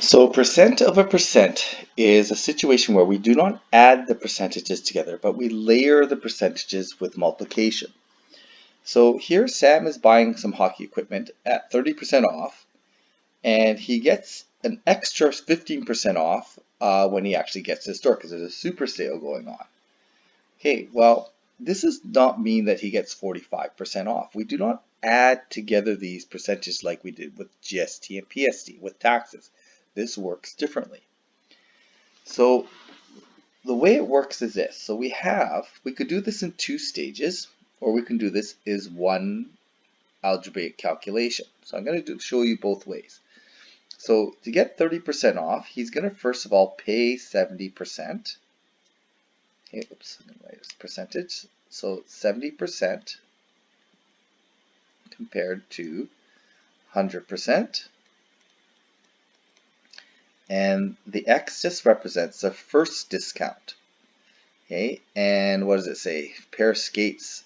So percent of a percent is a situation where we do not add the percentages together, but we layer the percentages with multiplication. So here Sam is buying some hockey equipment at 30% off, and he gets an extra 15% off when he actually gets to the store because there's a super sale going on. Okay, well, this does not mean that he gets 45% off. We do not add together these percentages like we did with GST and PST with taxes. This works differently. So the way it works is this. So we could do this in two stages, or we can do this as one algebraic calculation. So I'm going to show you both ways. So to get 30% off, he's going to first of all pay 70%. Okay, oops, I'm going to write this percentage. So 70% compared to 100%. And the X just represents the first discount. Okay, and what does it say? Pair of skates,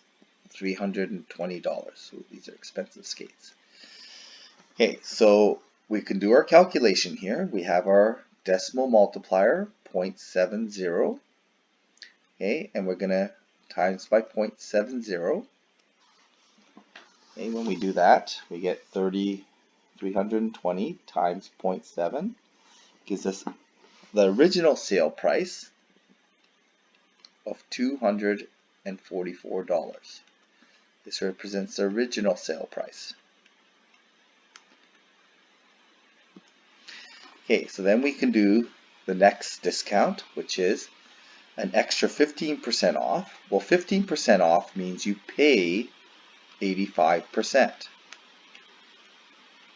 $320. So these are expensive skates. Okay, so we can do our calculation here. We have our decimal multiplier, 0.70. Okay, and we're going to times by 0.70. Okay, when we do that, we get 320 times 0.7. Gives us the original sale price of $244. This represents the original sale price. Okay, so then we can do the next discount, which is an extra 15% off. Well, 15% off means you pay 85%.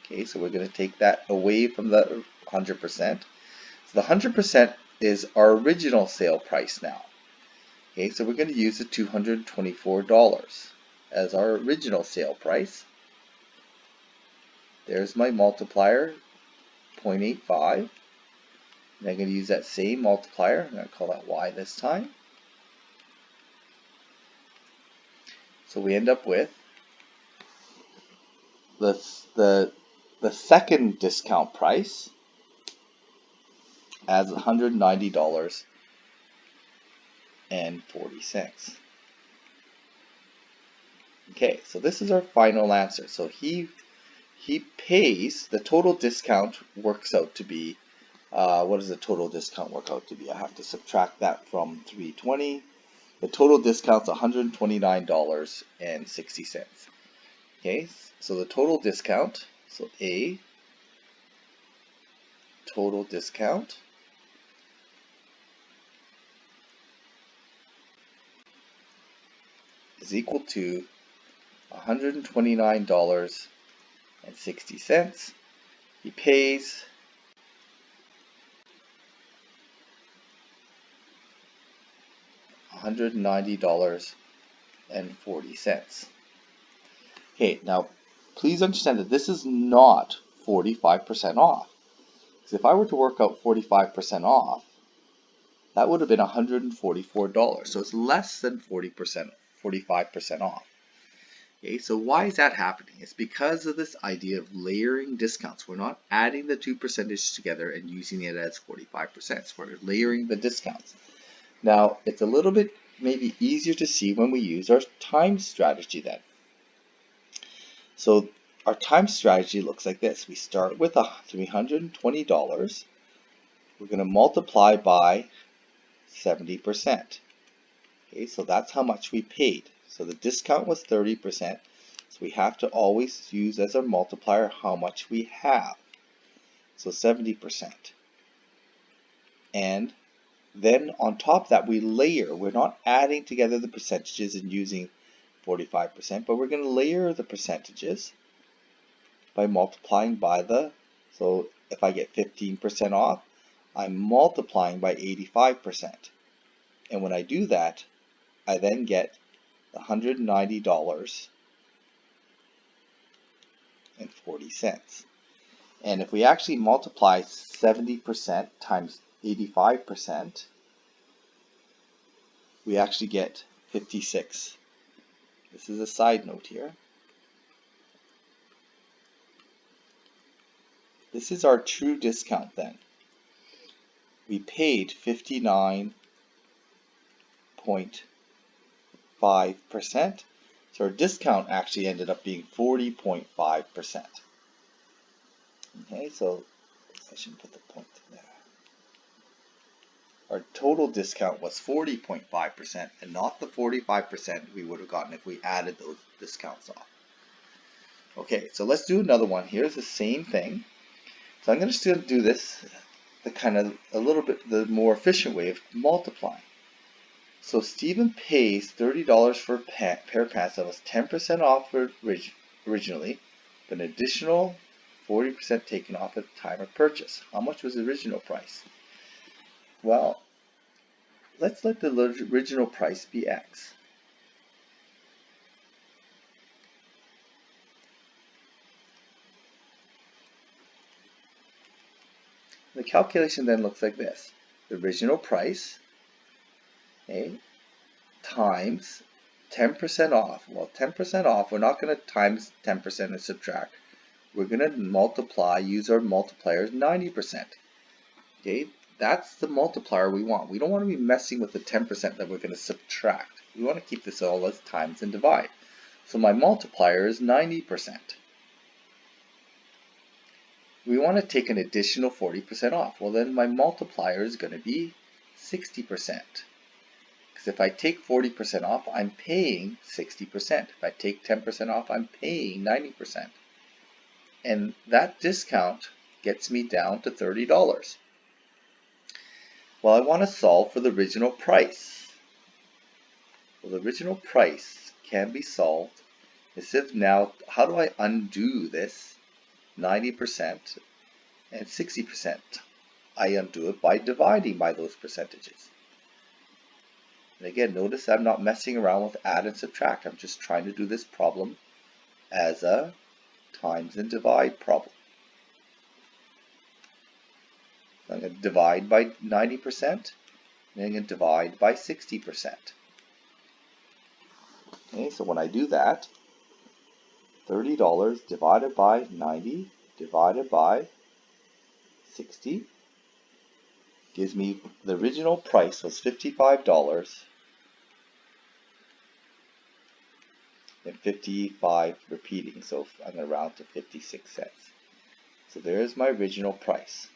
Okay, so we're going to take that away from the 100%. So the 100% is our original sale price now. Okay, so we're going to use the $224 as our original sale price. There's my multiplier, 0.85. And I'm going to use that same multiplier. I'm going to call that Y this time. So we end up with the second discount price as $190.40. Okay, so this is our final answer. So he pays, the total discount works out to be, what does the total discount work out to be? I have to subtract that from 320. The total discount's $129.60. Okay, so the total discount, so A, total discount, is equal to $129.60. He pays $190.40. Okay, now please understand that this is not 45% off. Because if I were to work out 45% off, that would have been $144. So it's less than 45% off. Okay, so why is that happening? It's because of this idea of layering discounts. We're not adding the two percentages together and using it as 45%. So we're layering the discounts. Now, it's a little bit maybe easier to see when we use our time strategy then. So our time strategy looks like this. We start with $320. We're going to multiply by 70%. Okay, so that's how much we paid. So the discount was 30%. So we have to always use as our multiplier how much we have. So 70%. And then on top of that, we layer. We're not adding together the percentages and using 45%, but we're going to layer the percentages by multiplying by so if I get 15% off, I'm multiplying by 85%. And when I do that, I then get $190.40. And if we actually multiply 70% times 85%, we actually get 56. This is a side note here. This is our true discount then. We paid 59.5%. So our discount actually ended up being 40.5%. Okay, so I should put the point there. Our total discount was 40.5% and not the 45% we would have gotten if we added those discounts off. Okay, so let's do another one. Here's the same thing. So I'm going to still do this a little bit the more efficient way of multiplying. So Stephen pays $30 for a pair of pants that was 10% off originally, but an additional 40% taken off at the time of purchase. How much was the original price? Well, let's let the original price be X. The calculation then looks like this. The original price, okay, times 10% off. Well, 10% off, we're not going to times 10% and subtract. We're going to multiply, use our multipliers 90%. Okay, that's the multiplier we want. We don't want to be messing with the 10% that we're going to subtract. We want to keep this all as times and divide. So my multiplier is 90%. We want to take an additional 40% off. Well, then my multiplier is going to be 60%. Because if I take 40% off, I'm paying 60%. If I take 10% off, I'm paying 90%. And that discount gets me down to $30. Well, I want to solve for the original price. Well, the original price can be solved. Instead of now, how do I undo this 90% and 60%? I undo it by dividing by those percentages. And again, notice I'm not messing around with add and subtract. I'm just trying to do this problem as a times and divide problem. I'm going to divide by 90%, and I'm going to divide by 60%. Okay, so when I do that, $30 divided by 90 divided by 60 gives me the original price was $55 and 55 repeating, so I'm going to round to 56 cents. So there's my original price.